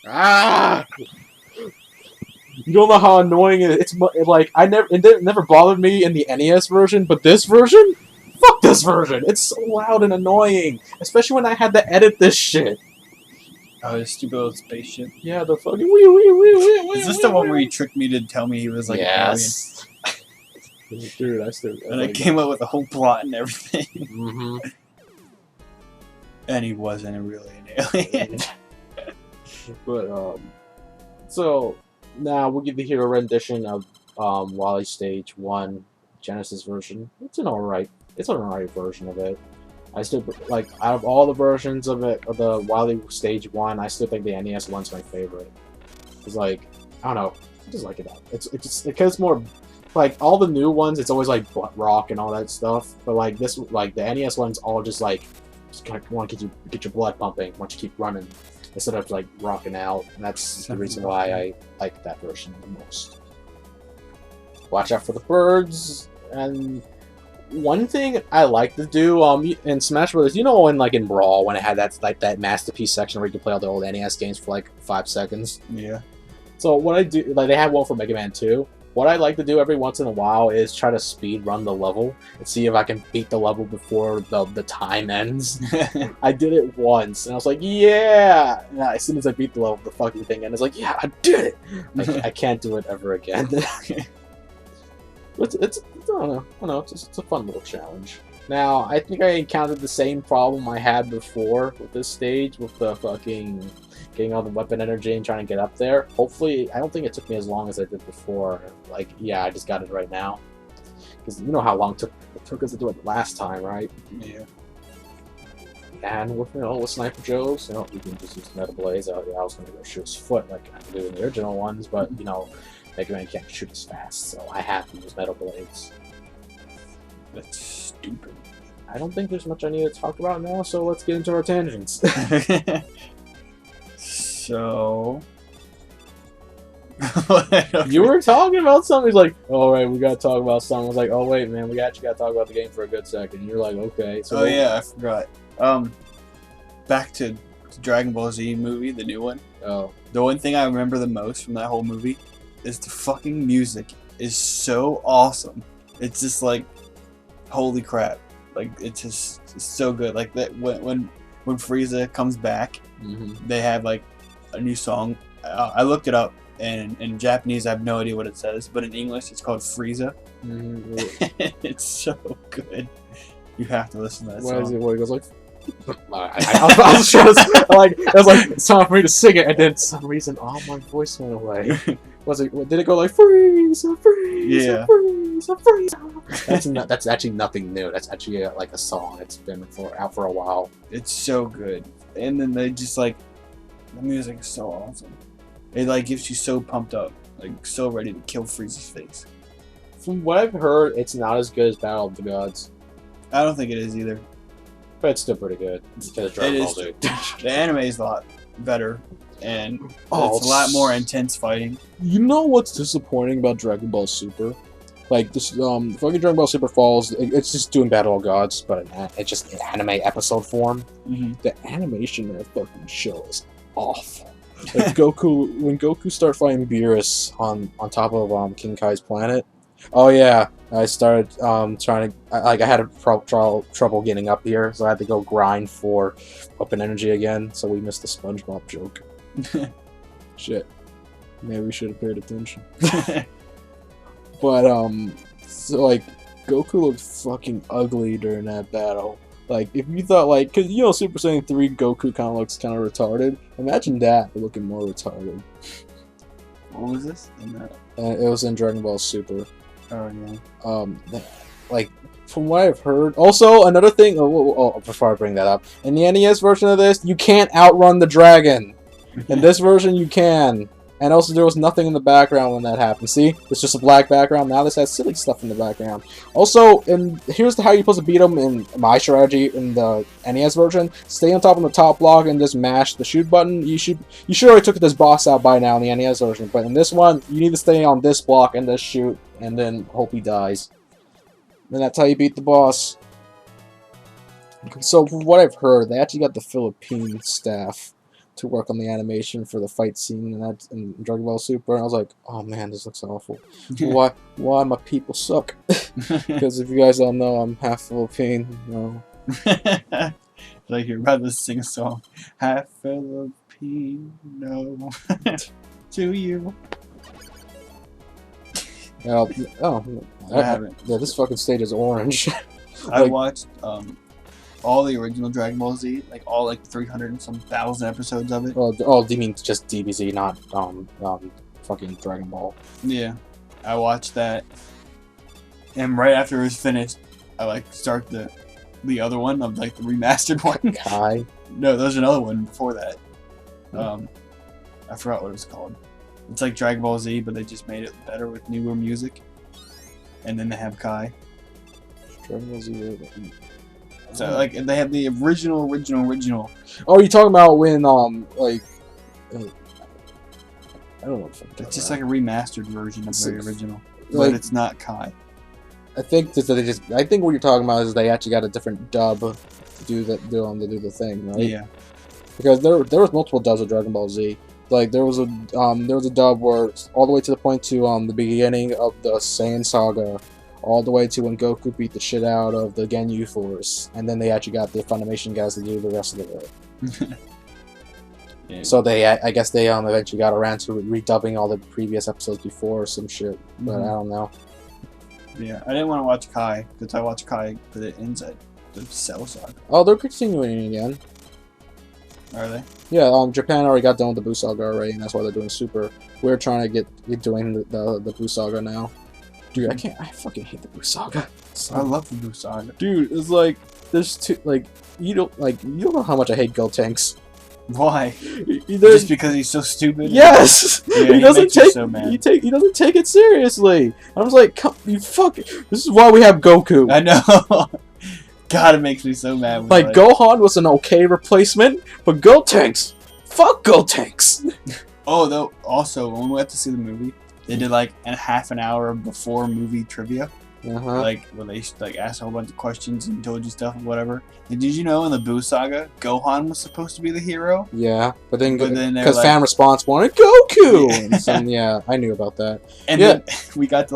Ah! You don't know how annoying it is. It's like it never bothered me in the NES version, but this version, fuck this version. It's so loud and annoying, especially when I had to edit this shit. Oh, his stupid little spaceship. Yeah, the fucking wee wee wee wee wee. Is this the one where he tricked me to tell me he was like yes. An alien? Dude, I still. And I came up with a whole plot and everything. Mm-hmm. And he wasn't really an alien. But so now we'll give you here a rendition of Wily Stage 1 Genesis version. It's an alright version of it. I still like out of all the versions of it of the Wily Stage 1, I still think the NES one's my favorite. It's like I don't know, I just like it. It's just because it's more like all the new ones. It's always like butt rock and all that stuff. But like this, like the NES ones, all just like just kind of want to get your blood pumping once you keep running instead of like rocking out. And that's the reason why I like that version the most. Watch out for the birds. And one thing I like to do in Smash Bros. You know, in Brawl when it had that masterpiece section where you could play all the old NES games for like 5 seconds. Yeah. So what I do, like they had one for Mega Man 2. What I like to do every once in a while is try to speed run the level and see if I can beat the level before the time ends. I did it once and I was like, yeah! And as soon as I beat the level, the fucking thing ended. I was like, yeah, I did it! I can't do it ever again. It's I don't know. It's a fun little challenge. Now, I think I encountered the same problem I had before with this stage, with the fucking getting all the weapon energy and trying to get up there. Hopefully, I don't think it took me as long as I did before. Like, yeah, I just got it right now. Because you know how long it took us to do it last time, right? Yeah. And with Sniper Joe's, you can just use Metal Blaze. I was going to go shoot his foot like I do in the original ones, but Mega Man can't shoot as fast, so I have to use Metal Blades. That's stupid. I don't think there's much I need to talk about now, so let's get into our tangents. So... You were talking about something. He's like, "All right, we gotta talk about something." I was like, "Oh wait, man, we actually gotta talk about the game for a good second." And you're like, "Okay." So yeah, I forgot. Back to the Dragon Ball Z movie, the new one. Oh. The one thing I remember the most from that whole movie is the fucking music is so awesome. It's just like, holy crap! Like it's so good. Like that when Frieza comes back, they have like a new song. I looked it up. And in Japanese, I have no idea what it says, but in English, it's called Frieza. It's so good. You have to listen to that song. What is it? What he goes like? I was trying to it was like it's time for me to sing it, and then for some reason, my voice went away. Was it? Did it go like Frieza, Frieza, yeah. Frieza, Frieza? That's actually nothing new. That's actually like a song. It's been out for a while. It's so good, and then they just like the music is so awesome. It like gives you so pumped up, like so ready to kill Frieza's face. From what I've heard, it's not as good as Battle of the Gods. I don't think it is either. But it's still pretty good. Because Dragon Ball Z. The anime is a lot better, and it's a lot more intense fighting. You know what's disappointing about Dragon Ball Super? Like this, fucking Dragon Ball Super Falls. It's just doing Battle of Gods, but it's just in anime episode form. The animation in that fucking show is awful. Like Goku, when Goku started fighting Beerus on top of King Kai's planet. Oh yeah, I started trying to I had trouble getting up here, so I had to go grind for open energy again. So we missed the SpongeBob joke. Shit, maybe we should have paid attention. But so like Goku looked fucking ugly during that battle. Like, if you thought, like, because, Super Saiyan 3 Goku kind of looks kind of retarded. Imagine that, but looking more retarded. What was this? It was in Dragon Ball Super. Oh, yeah. Like, from what I've heard... Also, another thing... before I bring that up. In the NES version of this, you can't outrun the dragon. In this version, you can. And also, there was nothing in the background when that happened. See? It's just a black background. Now this has silly stuff in the background. Also, here's how you're supposed to beat them in my strategy in the NES version. Stay on top of the top block and just mash the shoot button. You should already took this boss out by now in the NES version. But in this one, you need to stay on this block and just shoot. And then hope he dies. And that's how you beat the boss. So, from what I've heard, they actually got the Philippine staff to work on the animation for the fight scene in Dragon Ball Super, and I was like, oh man, this looks awful. Why my people suck? Because if you guys don't know, I'm half Filipino. You know. Like you're about to sing a song, half Filipino to you. Oh, I haven't. Yeah, this fucking stage is orange. I watched all the original Dragon Ball Z, like all like 300 and some thousand episodes of it. Oh, do you mean just DBZ, not fucking Dragon Ball? Yeah, I watched that, and right after it was finished, I like start the other one of like the remastered one. Kai? No, there's another one before that. I forgot what it was called. It's like Dragon Ball Z, but they just made it better with newer music. And then they have Kai. Dragon Ball Z. So like they have the original. Oh, you talking about when like I don't know. It's just like a remastered version of the original, like, but it's not Kai. I think I think what you're talking about is they actually got a different dub to do the thing, right? Yeah. Because there was multiple dubs of Dragon Ball Z. Like there was a dub where all the way to the point to the beginning of the Saiyan Saga, all the way to when Goku beat the shit out of the Ginyu Force, and then they actually got the Funimation guys to do the rest of it. Yeah. So I guess they eventually got around to redubbing all the previous episodes before or some shit, but I don't know. Yeah, I didn't want to watch Kai because I watched Kai, but it ends at the Cell Saga. Oh, they're continuing again. Are they? Yeah, Japan already got done with the Buu Saga already, and that's why they're doing Super. We're trying to get doing the Buu Saga now. Dude, I fucking hate the Buu Saga. I love the Buu Saga. Dude, it's like there's two you don't know how much I hate Gotenks. Why? Just because he's so stupid? Yes! Yeah, he doesn't take so mad. he doesn't take it seriously. I was like, you fuck it. This is why we have Goku. I know. God, it makes me so mad. Like Gohan was an okay replacement, but Gotenks, fuck Gotenks. Oh, though. Also, when we went to see the movie, they did like a half an hour before movie trivia. Like when they like asked a whole bunch of questions and told you stuff and whatever. And did you know in the Buu Saga, Gohan was supposed to be the hero? Yeah, but then because like, fan response wanted Goku. And so, yeah, I knew about that. And then they got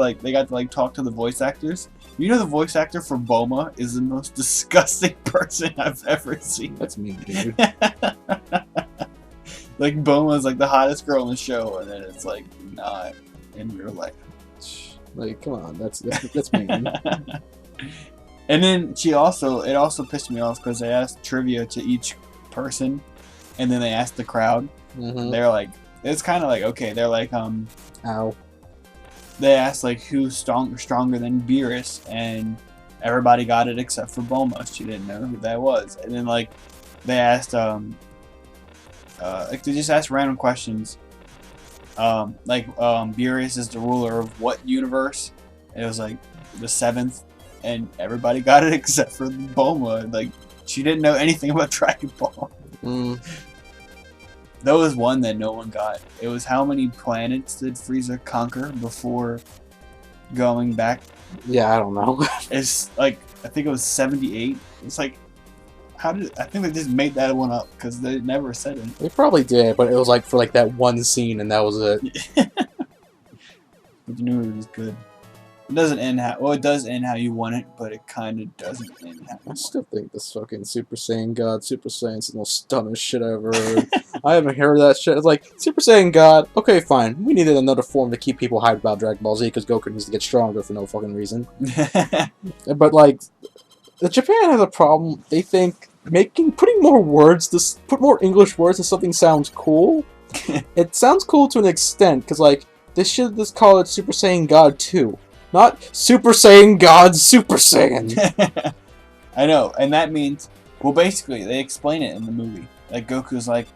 to talk to the voice actors. You know the voice actor for Bulma is the most disgusting person I've ever seen. That's me, dude. Like Bulma's like the hottest girl in the show, and then it's like not in real life. Like, come on, that's mean. And then it also pissed me off because they asked trivia to each person, and then they asked the crowd. They're like, it's kind of like, okay, they're like, ow. They asked like who's stronger than Beerus, and everybody got it except for Bulma. She didn't know who that was. And then like they asked like they just asked random questions. Beerus is the ruler of what universe? It was like the 7th, and everybody got it except for Bulma. Like she didn't know anything about Dragon Ball. There was one that no one got. It was how many planets did Frieza conquer before going back? Yeah, I don't know. It's like I think it was 78. It's like I think they just made that one up because they never said it. They probably did, but it was like for like that one scene, and that was it. But you knew it was good. It doesn't end it does end how you want it, but it kind of doesn't end how you I want still think this fucking Super Saiyan God, Super Saiyan's the most dumbest shit I've ever heard. I haven't heard that shit. It's like, Super Saiyan God, okay, fine. We needed another form to keep people hyped about Dragon Ball Z because Goku needs to get stronger for no fucking reason. But, like, Japan has a problem. They think putting more words, put more English words and something sounds cool. It sounds cool to an extent, because, like, they should just call it Super Saiyan God 2. Not Super Saiyan God Super Saiyan. I know, and that means, well, basically, they explain it in the movie. Like, Goku's like,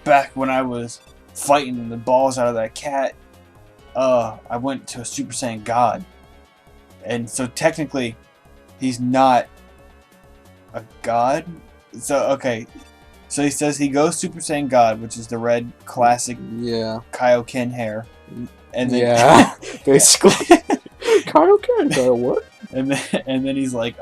back when I was fighting the balls out of that cat, I went to a Super Saiyan God. And so, technically, he's not a god? So, okay. So, he says he goes Super Saiyan God, which is the red classic Kaioken hair. And then, basically. Kaioken, what? And then he's like,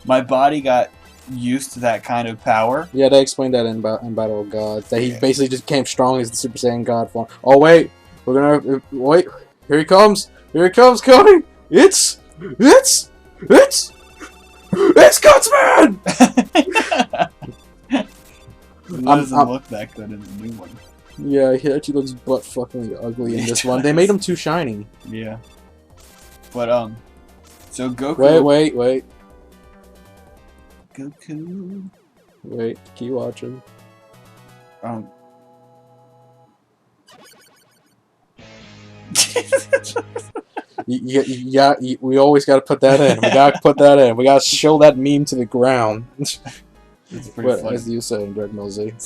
my body got used to that kind of power. Yeah, they explained that in Battle of Gods. That he Yeah. basically just became strong as the Super Saiyan God form. Oh wait, we're gonna wait. Here he comes. Here he comes, Cody. It's Gutsman. It doesn't look that good in the new one. Yeah, he actually looks butt fucking ugly in this one. They made him too shiny. Yeah. But so Goku. Wait. Goku. Wait, keep watching. Yeah, we always gotta put that in. We gotta put that in. We gotta show that meme to the ground. It's pretty funny. As you say, Greg Millsy.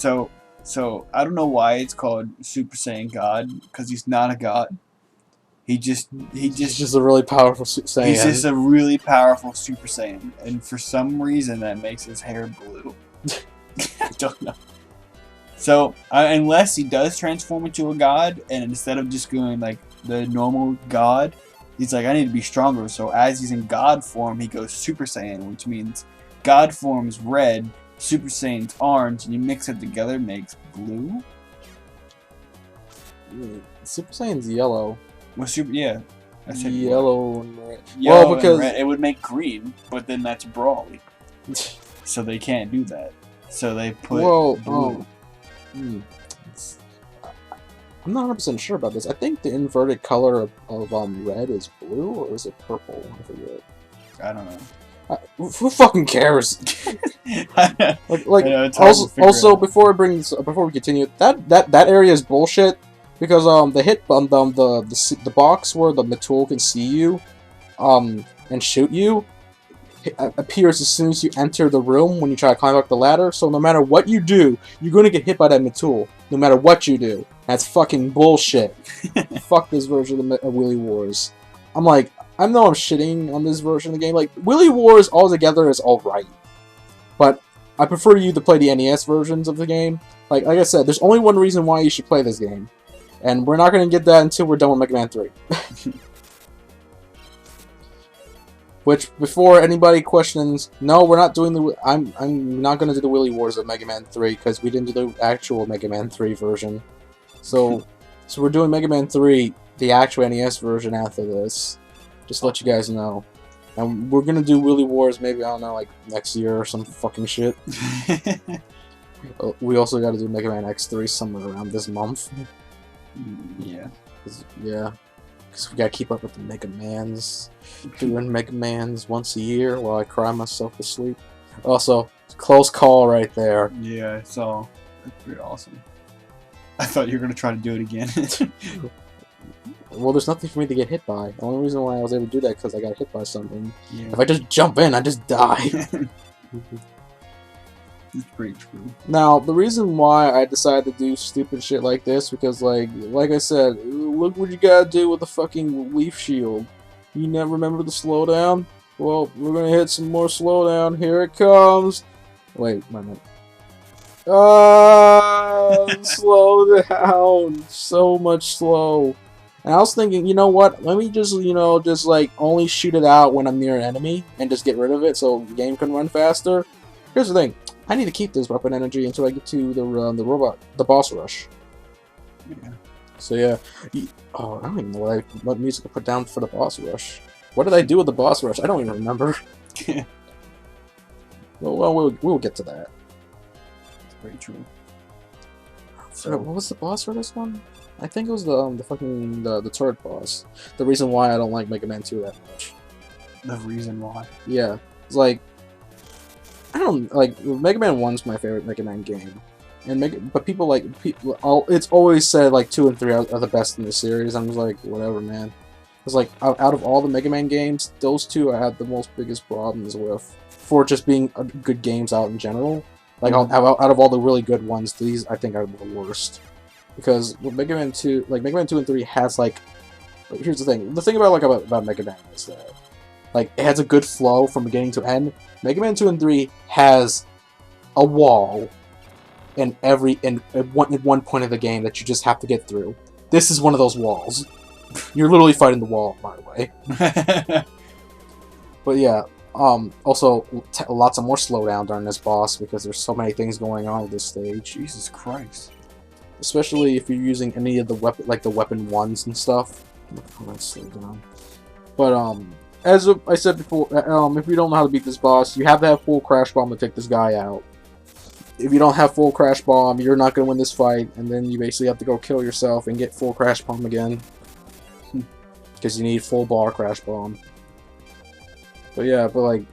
So I don't know why it's called Super Saiyan God, because he's not a god. He's just a really powerful Saiyan. He's just a really powerful Super Saiyan, and for some reason that makes his hair blue. I don't know. So unless he does transform into a god, and instead of just going like the normal god, he's like, I need to be stronger. So as he's in god form, he goes Super Saiyan, which means god form is red, Super Saiyan's orange, and you mix it together, makes blue. Super Saiyan's yellow. Well, yeah, I said yellow and red. Yellow well, because and red. It would make green, but then that's Brawly, so they can't do that. So they put blue. I'm not 100% sure about this. I think the inverted color of red is blue, or is it purple? I forget. I don't know. Who fucking cares? like know, also before we continue, that area is bullshit because the box where the Matul can see you, and shoot you, appears as soon as you enter the room when you try to climb up the ladder. So no matter what you do, you're gonna get hit by that Matul. No matter what you do, that's fucking bullshit. Fuck this version of Wily Wars. I'm like, I know I'm shitting on this version of the game. Like, Wily Wars altogether is alright, but I prefer you to play the NES versions of the game. Like I said, there's only one reason why you should play this game, and we're not gonna get that until we're done with Mega Man 3. Which, before anybody questions, no, we're not doing the. I'm not gonna do the Wily Wars of Mega Man 3 because we didn't do the actual Mega Man 3 version. So we're doing Mega Man 3, the actual NES version after this. Just to let you guys know. And we're gonna do Wily Wars maybe, I don't know, like next year or some fucking shit. We also gotta do Mega Man X3 somewhere around this month. Yeah. Yeah. Because we gotta keep up with the Mega Mans. Doing Mega Mans once a year while I cry myself to sleep. Also, close call right there. Yeah, so that's pretty awesome. I thought you were gonna try to do it again. Well, there's nothing for me to get hit by. The only reason why I was able to do that because I got hit by something. Yeah. If I just jump in, I just die. It's pretty true. Now, the reason why I decided to do stupid shit like this, because, like I said, look what you gotta do with the fucking leaf shield. You never remember the slowdown? Well, we're gonna hit some more slowdown. Here it comes. Wait a minute. Slow down. So much slow. And I was thinking, you know what? Let me just, just like only shoot it out when I'm near an enemy and just get rid of it so the game can run faster. Here's the thing. I need to keep this weapon energy until I get to the boss rush. Yeah. So yeah. Oh, I don't even know what music I put down for the boss rush. What did I do with the boss rush? I don't even remember. well, we'll get to that. That's pretty true. So what was the boss for this one? I think it was the turret boss. The reason why I don't like Mega Man 2 that much. The reason why? Yeah. It's like, I don't like Mega Man 1's my favorite Mega Man game, but people it's always said like 2 and 3 are the best in the series. I'm just like, whatever, man. It's like out of all the Mega Man games, those two I had the most biggest problems with for just being good games out in general. Like out of all the really good ones, these I think are the worst because with Mega Man 2, like Mega Man 2 and 3 has like here's the thing. The thing about Mega Man is that like it has a good flow from beginning to end. Mega Man 2 and 3 has a wall in one point of the game that you just have to get through. This is one of those walls. You're literally fighting the wall, by the way. But yeah, Also, lots of more slowdown during this boss because there's so many things going on at this stage. Jesus Christ. Especially if you're using any of the weapon, like the weapon ones and stuff. Let's slow down. But as I said before, if you don't know how to beat this boss, you have to have full crash bomb to take this guy out. If you don't have full crash bomb, you're not gonna win this fight, and then you basically have to go kill yourself and get full crash bomb again, because you need full bar crash bomb. But yeah, but like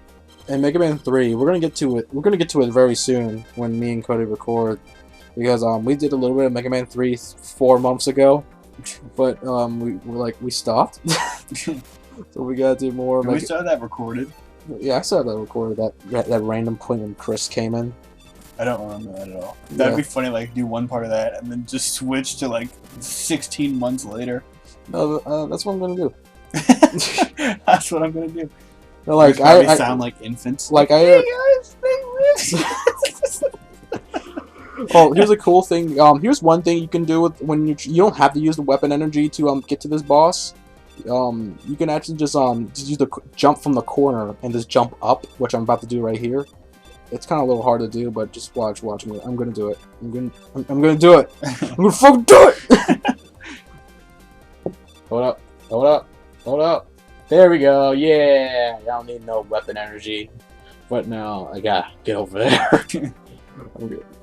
in Mega Man 3, we're gonna get to it. We're gonna get to it very soon when me and Cody record. Because we did a little bit of Mega Man 3 4 months ago, but we stopped. So we gotta do more. We started that recorded. Yeah, I saw that recorded. That random point when Chris came in. I don't remember that at all. That'd be funny, like do one part of that and then just switch to like 16 months later. No, that's what I'm gonna do. That's what I'm gonna do. No, like I sound like infants. Like hey guys, oh, here's a cool thing. Here's one thing you can do with when you don't have to use the weapon energy to get to this boss. You can actually just use the jump from the corner and just jump up, which I'm about to do right here. It's kind of a little hard to do, but just watch. I'm gonna do it. I'm gonna do it. I'm gonna fucking do it. Hold up. There we go. Yeah, I don't need no weapon energy, but now I gotta get over there.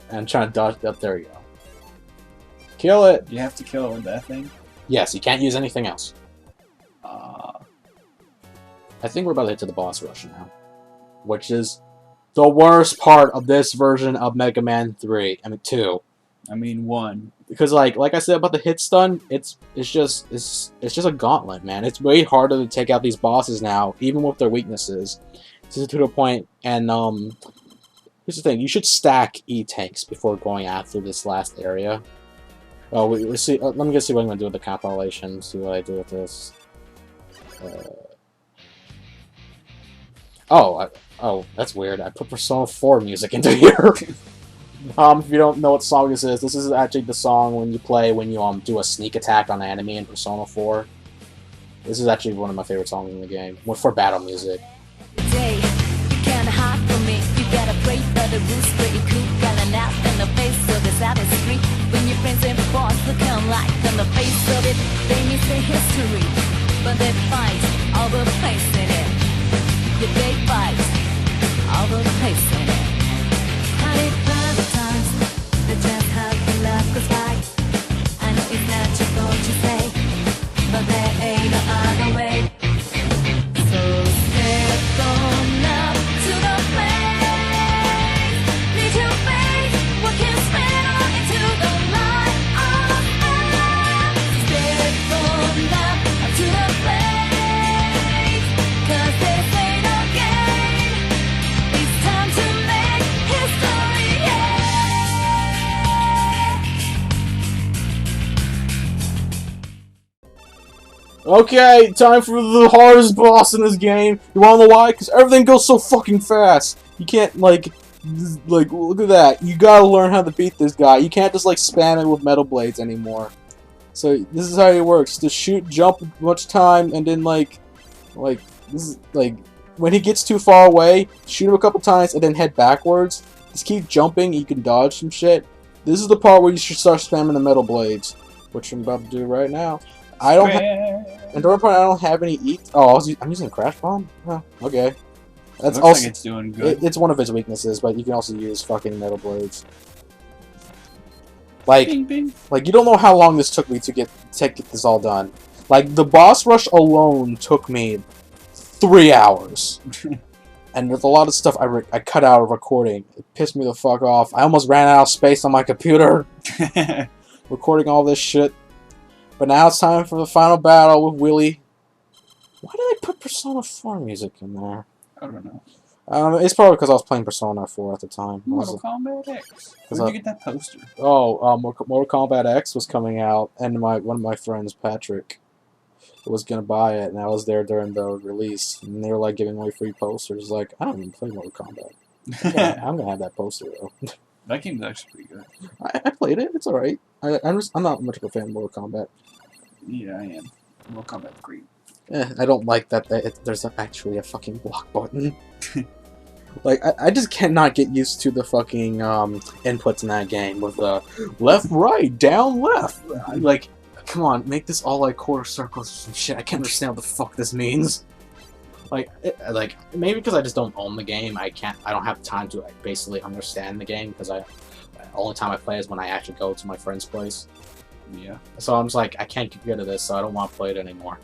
I'm trying to dodge up. There we go. Kill it. You have to kill it with that thing? Yes, you can't use anything else. I think we're about to hit to the boss rush now, which is the worst part of this version of Mega Man 3. I mean 2. I mean 1. Because like I said about the hit stun, it's just a gauntlet, man. It's way harder to take out these bosses now, even with their weaknesses. To the point, and here's the thing: you should stack E-tanks before going after this last area. Oh, we see. Let me just see what I'm gonna do with the compilation. See what I do with this. Oh, that's weird. I put Persona 4 music into here. If you don't know what song this is actually the song when you do a sneak attack on an enemy in Persona 4. This is actually one of my favorite songs in the game. For battle music. Day, you can't hide from me. You gotta pray for the roots where you cool, calling out in the face of this out of street. When your friends and boss become light in the face of it, they miss their history, but they fight all the place in it. Yeah, they fight all the place in it. Honey, private times, they just hug the love goes by. I know it's not your fault to say, but there ain't no other way. So step on up to the place. Need your face, what can spin on into the light of us. Step on up to the place. 'Cause this ain't no game. It's time to make history, Okay, time for the hardest boss in this game. You wanna know why? Because everything goes so fucking fast. You can't, like, look at that. You gotta learn how to beat this guy. You can't just, like, spam it with metal blades anymore. So, this is how it works. Just shoot, jump much time, and then, this is, when he gets too far away, shoot him a couple times, and then head backwards. Just keep jumping, you can dodge some shit. This is the part where you should start spamming the metal blades, which I'm about to do right now. I don't and during part I don't have any I'm using a crash bomb? Oh, okay. That's looks also like it's doing good. it's one of its weaknesses, but you can also use fucking metal blades. Like Bing, bing. like you don't know how long this took me to get this all done. Like the boss rush alone took me 3 hours. And there's a lot of stuff I cut out of recording. It pissed me the fuck off. I almost ran out of space on my computer recording all this shit. But now it's time for the final battle with Willie. Why did I put Persona 4 music in there? I don't know. It's probably because I was playing Persona 4 at the time. Mortal Kombat X. Where'd you get that poster? Mortal Kombat X was coming out, and one of my friends, Patrick, was gonna buy it, and I was there during the release, and they were like giving away free posters. Like, I don't even play Mortal Kombat. I'm gonna have that poster though. That game's actually pretty good. I played it. It's alright. I'm not much of a fan of Mortal Kombat. Yeah, I am. Mortal Kombat 3. I don't like that there's actually a fucking block button. Like, I just cannot get used to the fucking inputs in that game with the left, right, down, left. Like, come on, make this all like quarter circles or some shit. I can't understand what the fuck this means. Like, maybe because I just don't own the game, I don't have time to like, basically understand the game because the only time I play is when I actually go to my friend's place. Yeah. So I'm just like, I can't get rid of this, so I don't want to play it anymore.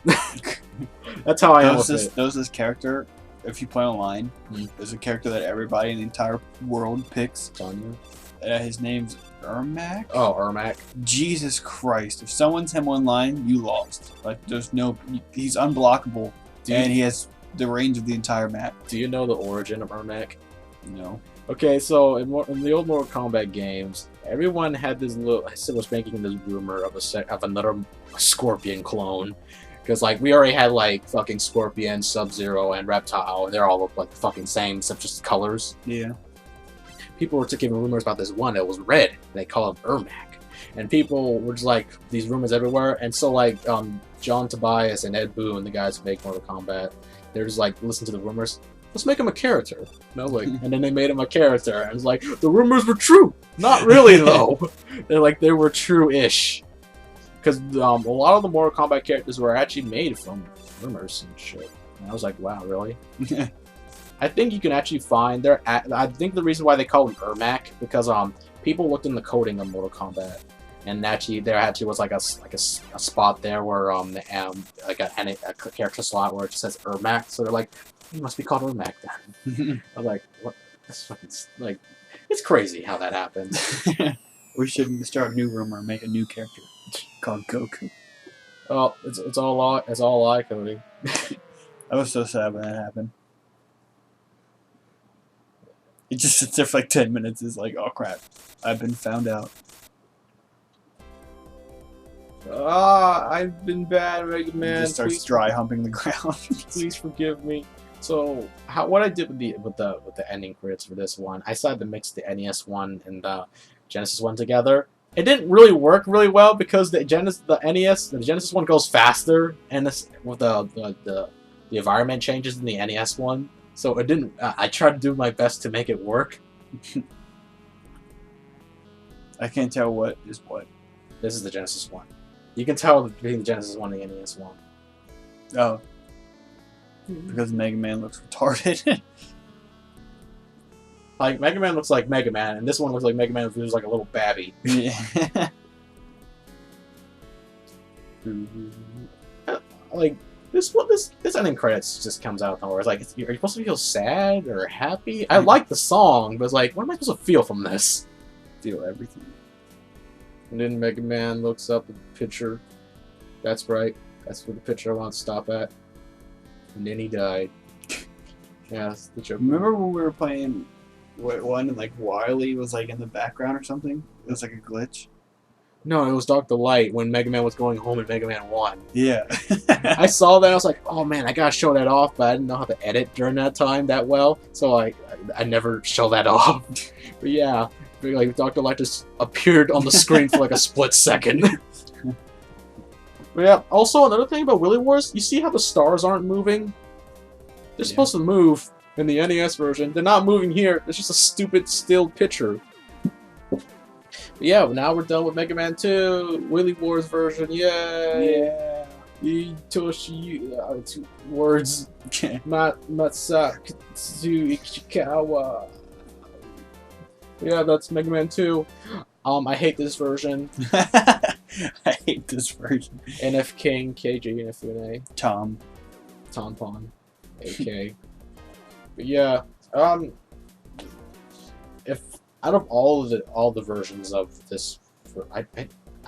That's how I am with it. There's this character, if you play online, there's a character that everybody in the entire world picks. Tanya? His name's Ermac? Oh, Ermac. Jesus Christ. If someone's him online, you lost. Like, there's no... He's unblockable, and he has the range of the entire map. Do you know the origin of Ermac? No. Okay, so in the old Mortal Kombat games, everyone had this little... was making this rumor of another Scorpion clone. Because, like, we already had, like, fucking Scorpion, Sub-Zero, and Reptile, and they're all look like the fucking same, except just colors. Yeah. People were giving rumors about this one that was red, and they call it Ermac. And people were just, like, these rumors everywhere, and so, like, John Tobias and Ed Boon, the guys who make Mortal Kombat, they're just, like, listen to the rumors, let's make him a character. You know, like, and then they made him a character, and it's like, the rumors were true! Not really, though! They were true-ish. Because a lot of the Mortal Kombat characters were actually made from rumors and shit. And I was like, wow, really? I think you can actually find I think the reason why they call him Ermac because people looked in the coding of Mortal Kombat, and actually there actually was like a spot there where like a character slot where it just says Ermac, so they're like, he must be called Ermac then. I'm like, what? That's fucking like, it's crazy how that happened. We should start a new rumor and make a new character called Goku. Oh, it's all lie coding. I was so sad when that happened. He just sits there for like 10 minutes. Is like, oh crap, I've been found out. I've been bad, Mega Man. He just starts dry humping the ground. Please forgive me. So, what I did with the ending credits for this one, I decided to mix the NES one and the Genesis one together. It didn't really work really well because the Genesis one goes faster, and with the environment changes in the NES one. So it didn't. I tried to do my best to make it work. I can't tell what is what. This is the Genesis one. You can tell between the Genesis one and the NES one. Oh. Because Mega Man looks retarded. Like, Mega Man looks like Mega Man, and this one looks like Mega Man who's like a little babby. Yeah. Like, this ending credits just comes out of nowhere. It's like, are you supposed to feel sad or happy? I like the song, but it's like, what am I supposed to feel from this? Feel everything. And then Mega Man looks up at the picture. That's right. That's where the picture I want to stop at. And then he died. Yeah, that's the joke. Remember when we were playing one and like Wily was like in the background or something? It was like a glitch. No, it was Dr. Light when Mega Man was going home in Mega Man 1. Yeah. I saw that, I was like, oh man, I gotta show that off, but I didn't know how to edit during that time that well, so I never show that off. But yeah, like Dr. Light just appeared on the screen for like a split second. But yeah, also another thing about Wily Wars, you see how the stars aren't moving? They're supposed to move in the NES version. They're not moving here. It's just a stupid still picture. But yeah, now we're done with Mega Man 2, Wily Wars version. Yay! Yeah. Itoshi, 2 words. Masakatsu Ichikawa. Yeah, that's Mega Man 2. I hate this version. I hate this version. NF King, KJ Inafune, Tom. Tampon, AK. But yeah, if out of all the versions of this, I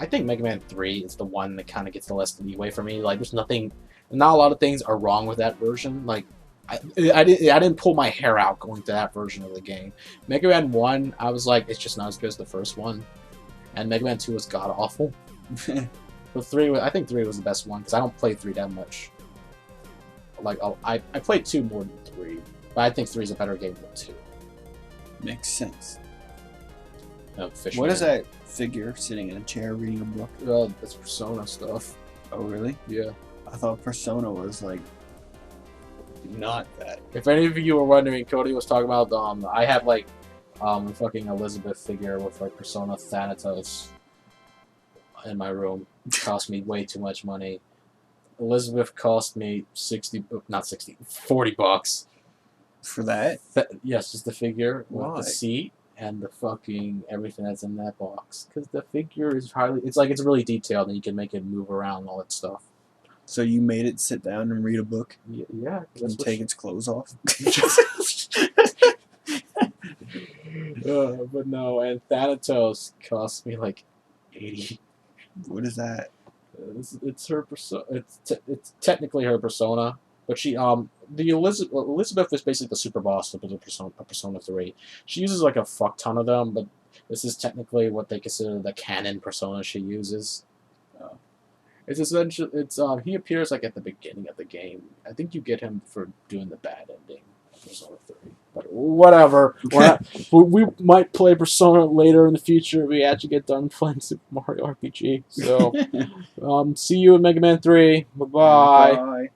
think Mega Man 3 is the one that kind of gets the less leeway for me. Like, there's not a lot of things are wrong with that version. Like, I didn't pull my hair out going to that version of the game. Mega Man 1, I was like, it's just not as good as the first one, and Mega Man 2 was god awful. But 3, I think 3 was the best one because I don't play 3 that much. Like, I played 2 more than 3, but I think 3 is a better game than 2. Makes sense. Fishman. What is that figure sitting in a chair reading a book? That's Persona stuff. Oh, really? Yeah. I thought Persona was like not that. If any of you were wondering, Cody was talking about I have like a fucking Elizabeth figure with like Persona Thanatos in my room. It cost me way too much money. Elizabeth cost me $40 For that? Yes, just the figure with Why? the seat and the fucking everything that's in that box. Because the figure is highly, it's really detailed and you can make it move around and all that stuff. So you made it sit down and read a book Yeah, and take its clothes off? but no, and Thanatos cost me like 80. What is that? It's her persona. It's technically her persona, but she the Elizabeth is basically the super boss of the Persona 3. She uses like a fuck ton of them, but this is technically what they consider the canon persona she uses. It's essentially he appears like at the beginning of the game. I think you get him for doing the bad ending of Persona 3. But whatever. We might play Persona later in the future if we actually get done playing Super Mario RPG. So see you in Mega Man 3. Bye-bye. Bye.